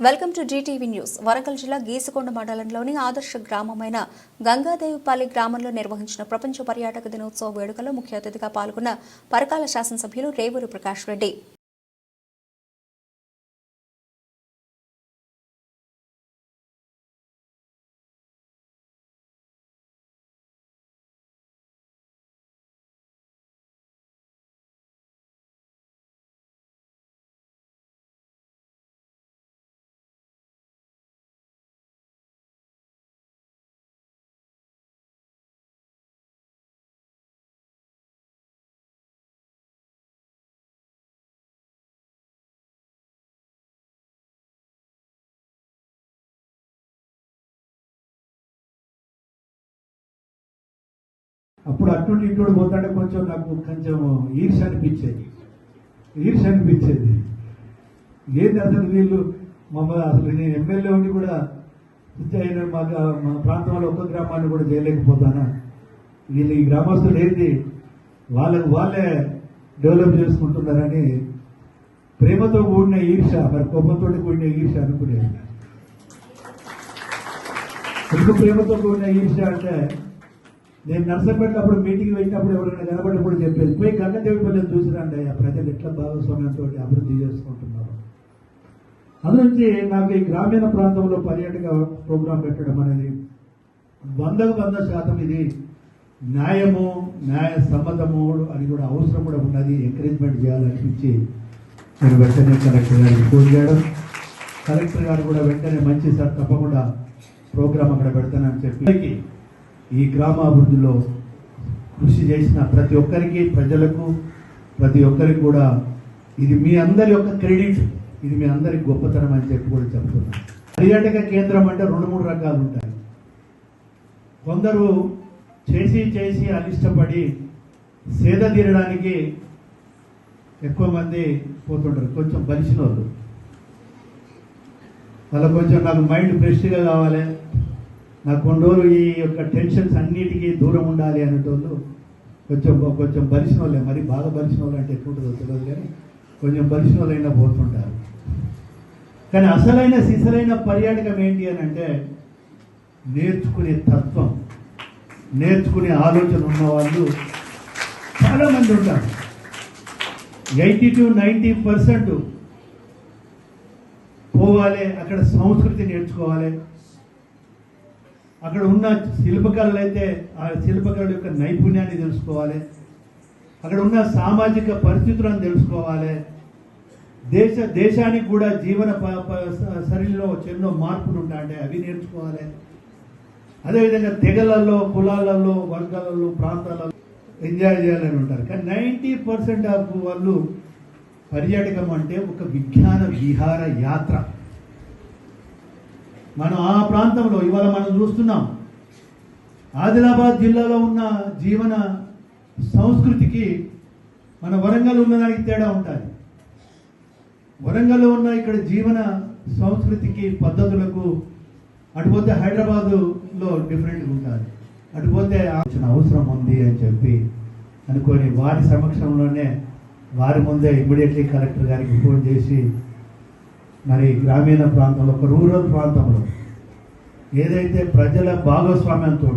Welcome to GTV news. Warangal జిల్లా గీసుకొండ మండలంలోని ఆదర్శ గ్రామమైన గంగాదేవిపల్లి గ్రామంలో నిర్వహించిన ప్రపంచ పర్యాటక దినోత్సవ వేడుకలో ముఖ్య అతిథిగా పాల్గొన్న పరకాల శాసనసభ్యులు రేవూరి ప్రకాష్ రెడ్డి. అప్పుడు అటువంటి ఇటువంటి పోతాడే కొంచెం ఈర్ష అనిపించేది. ఏంది అసలు వీళ్ళు అసలు నేను ఎమ్మెల్యే ఉండి కూడా అయిన మా ప్రాంతంలో ఒక్క గ్రామాన్ని కూడా చేయలేకపోతానా, వీళ్ళు ఈ గ్రామస్తులు ఏంది వాళ్ళే డెవలప్ చేసుకుంటున్నారని ప్రేమతో కూడిన ఈర్ష, మరి కోపంతో కూడిన ఈర్ష అనుకునేది. ఎందుకు ప్రేమతో కూడిన ఈర్ష అంటే, నేను నర్సంపేట అప్పుడు మీటింగ్ వెళ్ళినప్పుడు ఎవరైనా కనబడినప్పుడు చెప్పేది, పోయి గంగాదేవిపల్లిని చూసిరండి ఆ ప్రజలు ఎట్లా భాగస్వామ్యంతో అభివృద్ధి చేసుకుంటున్నారు. అందునుంచి నాకు ఈ గ్రామీణ ప్రాంతంలో పర్యాటక ప్రోగ్రాం పెట్టడం అనేది 100% ఇది న్యాయ సమ్మతము అని కూడా అవసరం కూడా ఉన్నది, ఎంకరేజ్మెంట్ చేయాలనిపించి నేను వెంటనే కలెక్టర్ గారికి ఫోన్ చేయడం, కలెక్టర్ గారు కూడా వెంటనే మంచి సార్ తప్పకుండా ప్రోగ్రాం అక్కడ పెడతానని చెప్పి ఈ గ్రామాభివృద్ధిలో కృషి చేసిన ప్రతి ఒక్కరికి, ప్రజలకు ప్రతి ఒక్కరికి కూడా ఇది మీ అందరి యొక్క క్రెడిట్, ఇది మీ అందరి గొప్పతనం అని చెప్పి కూడా చెప్తున్నాను. పర్యాటక కేంద్రం అంటే 2-3 రకాలు ఉంటాయి. కొందరు చేసి అనిష్టపడి సేద తీరడానికి ఎక్కువ మంది పోతుంటారు. కొంచెం బలిసిన వాళ్ళు కొంచెం నాకు మైండ్ ఫ్రెష్గా కావాలి, నాకు కొన్ని రోజులు ఈ యొక్క టెన్షన్స్ అన్నిటికీ దూరం ఉండాలి అనేటోళ్ళు కొంచెం బలిసిన వాళ్ళే. మరి బాగా బలిసిన వాళ్ళు అంటే ఎట్లుంటుందో తెలియదు, కానీ కొంచెం బలిసిన వాళ్ళైనా పోతుంటారు. కానీ సిసలైన పర్యాటకం ఏంటి అని అంటే, నేర్చుకునే తత్వం, నేర్చుకునే ఆలోచన ఉన్న వాళ్ళు చాలామంది ఉంటారు. 80-90% పోవాలి, అక్కడ సంస్కృతి నేర్చుకోవాలి, అక్కడ ఉన్న శిల్పకళలు అయితే ఆ శిల్పకళ యొక్క నైపుణ్యాన్ని తెలుసుకోవాలి, అక్కడ ఉన్న సామాజిక పరిస్థితులను తెలుసుకోవాలి, దేశానికి కూడా జీవన శైలిలో ఎన్నో మార్పులు ఉంటాయంటే అవి నేర్చుకోవాలి. అదేవిధంగా తెగలలో, కులాలలో, వర్గాలలో, ప్రాంతాలలో ఎంజాయ్ చేయాలని ఉంటారు. కానీ 90% ఆఫ్ వాళ్ళు పర్యాటకం అంటే ఒక విజ్ఞాన విహార యాత్ర. మనం ఆ ప్రాంతంలో ఇవాళ మనం చూస్తున్నాం, ఆదిలాబాద్ జిల్లాలో ఉన్న జీవన సంస్కృతికి మన వరంగల్ ఉన్నదానికి తేడా ఉంటుంది. వరంగల్లో ఉన్న ఇక్కడ జీవన సంస్కృతికి పద్ధతులకు అటుపోతే హైదరాబాదులో డిఫరెంట్గా ఉంటుంది. అటుపోతే అవసరం ఉంది అని చెప్పి అనుకొని వారి సమక్షంలోనే వారి ముందే ఇమ్మీడియట్లీ కలెక్టర్ గారికి ఫోన్ చేసి, మరి గ్రామీణ ప్రాంతంలో, ఒక రూరల్ ప్రాంతంలో ఏదైతే ప్రజల భాగస్వామ్యంతో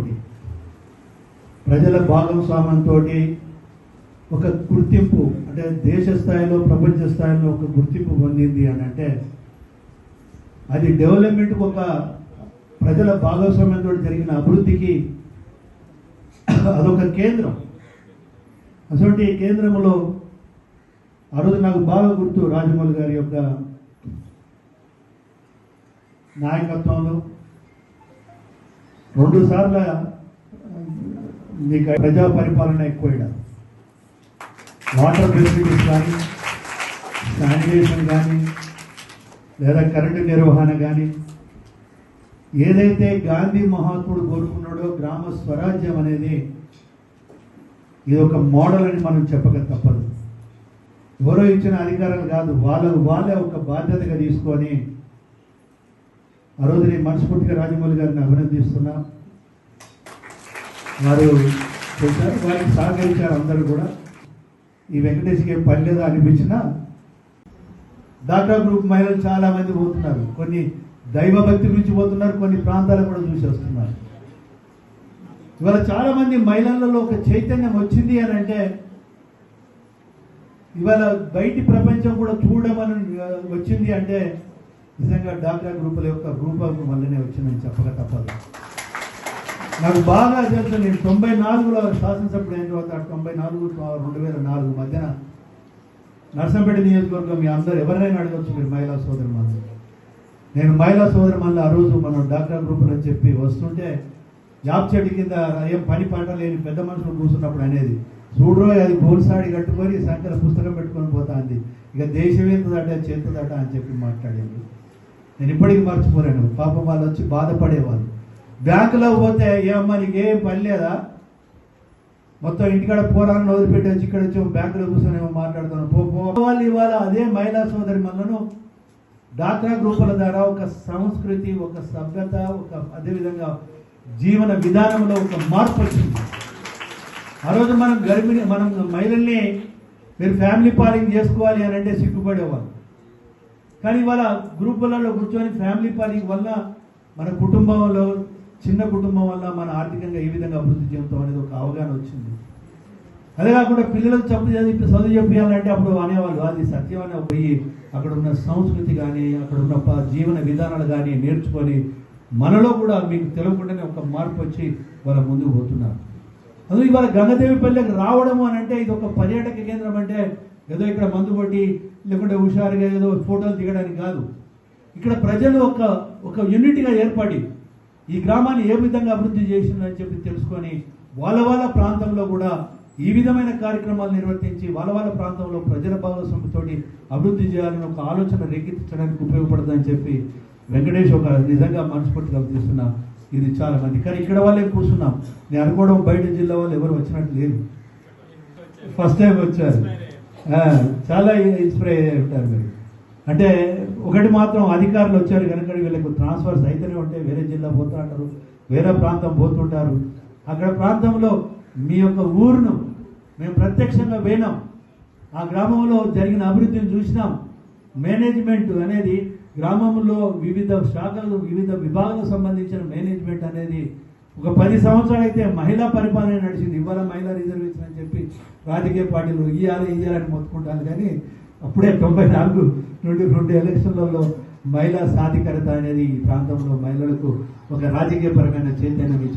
ఒక గుర్తింపు, అంటే దేశ స్థాయిలో, ప్రపంచ స్థాయిలో ఒక గుర్తింపు పొందింది అని అంటే, అది డెవలప్మెంట్కి ఒక ప్రజల భాగస్వామ్యంతో జరిగిన అభివృద్ధికి అదొక కేంద్రం. అటువంటి కేంద్రంలో ఆ రోజు నాకు బాగా గుర్తు, రాజమౌళి గారి యొక్క నాయకత్వంలో 2 సార్లు మీకు ప్రజా పరిపాలన ఎక్కువ, వాటర్ ఫెసిలిటీస్ కానీ, శానిటేషన్ కానీ, లేదా కరెంటు నిర్వహణ కానీ, ఏదైతే గాంధీ మహాత్ముడు కోరుకున్నాడో గ్రామ స్వరాజ్యం అనేది ఇది ఒక మోడల్ అని మనం చెప్పక తప్పదు. ఎవరో ఇచ్చిన అధికారాలు కాదు, వాళ్ళే ఒక బాధ్యతగా తీసుకొని ఆ రోజు నేను మనస్ఫూర్తిగా రాజమౌళి గారిని అభినందిస్తున్నా. వారు చేశారు, వారికి సహకరించారు అందరూ కూడా. ఈ వెంకటేష్కి ఏం పని లేదా అనిపించినా డాక్రా గ్రూప్ మహిళలు చాలా మంది పోతున్నారు. కొన్ని దైవభక్తి గురించి పోతున్నారు, కొన్ని ప్రాంతాలకు కూడా చూసి వస్తున్నారు. ఇవాళ చాలా మంది మహిళలలో ఒక చైతన్యం వచ్చింది అని అంటే ఇవాళ బయటి ప్రపంచం కూడా చూడమని వచ్చింది అంటే నిజంగా డాక్రా గ్రూపుల యొక్క రూపం వల్లనే వచ్చిందని చెప్పక తప్పదు. నాకు బాగా తెలుసు, నేను 94లో శాసనసభ్యుడు అయిన తర్వాత 94-2004 మధ్యన నర్సంపేట నియోజకవర్గం మీ అందరూ ఎవరైనా అడగవచ్చు మీరు మహిళా సోదరుమణులు. నేను మహిళా సోదరుమణులు ఆ రోజు మనం డాక్రా గ్రూపులు అని చెప్పి వస్తుంటే జాబ్ చెట్టు కింద ఏం పని పాట లేని పెద్ద మనుషులు కూర్చున్నప్పుడు అనేది చూడరో అది గోల్సాడి కట్టుకొని సంకర పుస్తకం పెట్టుకొని పోతా అంది. ఇక దేశం ఎంతదట చేతుందట అని చెప్పి మాట్లాడేది నేను ఇప్పటికీ మర్చిపోలేను. పాపం వాళ్ళు వచ్చి బాధపడేవాళ్ళు. బ్యాంకులో పోతే ఏమమ్మా నీకు ఏం పని లేదా, మొత్తం ఇంటికాడ పోరాన్ని వదిలిపెట్టి వచ్చి ఇక్కడ వచ్చి బ్యాంకులో కూర్చొని ఏమో మాట్లాడుతున్నాను వాళ్ళు. ఇవాళ అదే మహిళా సోదరి మనను డాక్రా గ్రూపుల ద్వారా ఒక సంస్కృతి, ఒక సభ్యత, ఒక అదేవిధంగా జీవన విధానంలో ఒక మార్పు వచ్చింది. ఆ రోజు మనం మహిళల్ని మీరు ఫ్యామిలీ పాలింగ్ చేసుకోవాలి అని అంటే సిగ్గుపడేవాళ్ళు. కానీ ఇవాళ గ్రూపులలో కూర్చొని ఫ్యామిలీ పాలింగ్ వల్ల మన కుటుంబంలో చిన్న కుటుంబం వల్ల మన ఆర్థికంగా ఏ విధంగా అభివృద్ధి చెందుతాం అనేది ఒక అవగాహన వచ్చింది. అదే కాకుండా పిల్లలకు చదువు చెప్పాలంటే అప్పుడు అనేవాళ్ళు అది సత్యం అని పోయి అక్కడ ఉన్న సంస్కృతి కానీ అక్కడ ఉన్న జీవన విధానాలు కానీ నేర్చుకొని మనలో కూడా మీకు తెలియకుండానే ఒక మార్పు వచ్చి వాళ్ళ ముందుకు పోతున్నారు. అందులో ఇవాళ గంగదేవిపల్లెకి రావడము అని అంటే ఇది ఒక పర్యాటక కేంద్రం అంటే ఏదో ఇక్కడ మందు కొట్టి లేకుంటే హుషారుగా ఏదో ఫోటోలు దిగడానికి కాదు. ఇక్కడ ప్రజలు ఒక యూనిట్గా ఏర్పడి ఈ గ్రామాన్ని ఏ విధంగా అభివృద్ధి చేసిందని చెప్పి తెలుసుకొని వాళ్ళ ప్రాంతంలో కూడా ఈ విధమైన కార్యక్రమాలు నిర్వర్తించి వాళ్ళ ప్రాంతంలో ప్రజల భాగస్వామ్యంతో అభివృద్ధి చేయాలని ఒక ఆలోచన రేకెత్తించడానికి ఉపయోగపడుతుందని చెప్పి వెంకటేష్ ఒక నిజంగా మనస్ఫూర్తిగా తీస్తున్నా. ఇది చాలా మంది కానీ ఇక్కడ వాళ్ళే కూర్చున్నాం. నేను అనుకోవడం బయట జిల్లా వాళ్ళు ఎవరు వచ్చినట్టు లేదు, ఫస్ట్ టైం వచ్చారు. చాలా ఇన్స్పైర్ అయ్యి ఉంటారు మీరు. అంటే ఒకటి మాత్రం అధికారులు వచ్చారు కనుక వీళ్ళకు ట్రాన్స్ఫర్స్ అయితేనే ఉంటే వేరే జిల్లా పోతూ ఉంటారు, వేరే ప్రాంతం పోతుంటారు. అక్కడ ప్రాంతంలో మీ యొక్క ఊరును మేము ప్రత్యక్షంగా పోయినాం, ఆ గ్రామంలో జరిగిన అభివృద్ధిని చూసినాం. మేనేజ్మెంట్ అనేది గ్రామంలో వివిధ శాఖలు వివిధ విభాగాలకు సంబంధించిన మేనేజ్మెంట్ అనేది ఒక 10 సంవత్సరాలు అయితే మహిళా పరిపాలన నడిచింది. ఇవాళ మహిళా రిజర్వేషన్ అని చెప్పి రాజకీయ పార్టీలు ఇయ్యాలని మొత్తుకుంటారు. కానీ అప్పుడే 94 నుండి 2 ఎలక్షన్లలో మహిళా సాధికారత అనేది ఈ ప్రాంతంలో మహిళలకు ఒక రాజకీయపరమైన చైతన్యం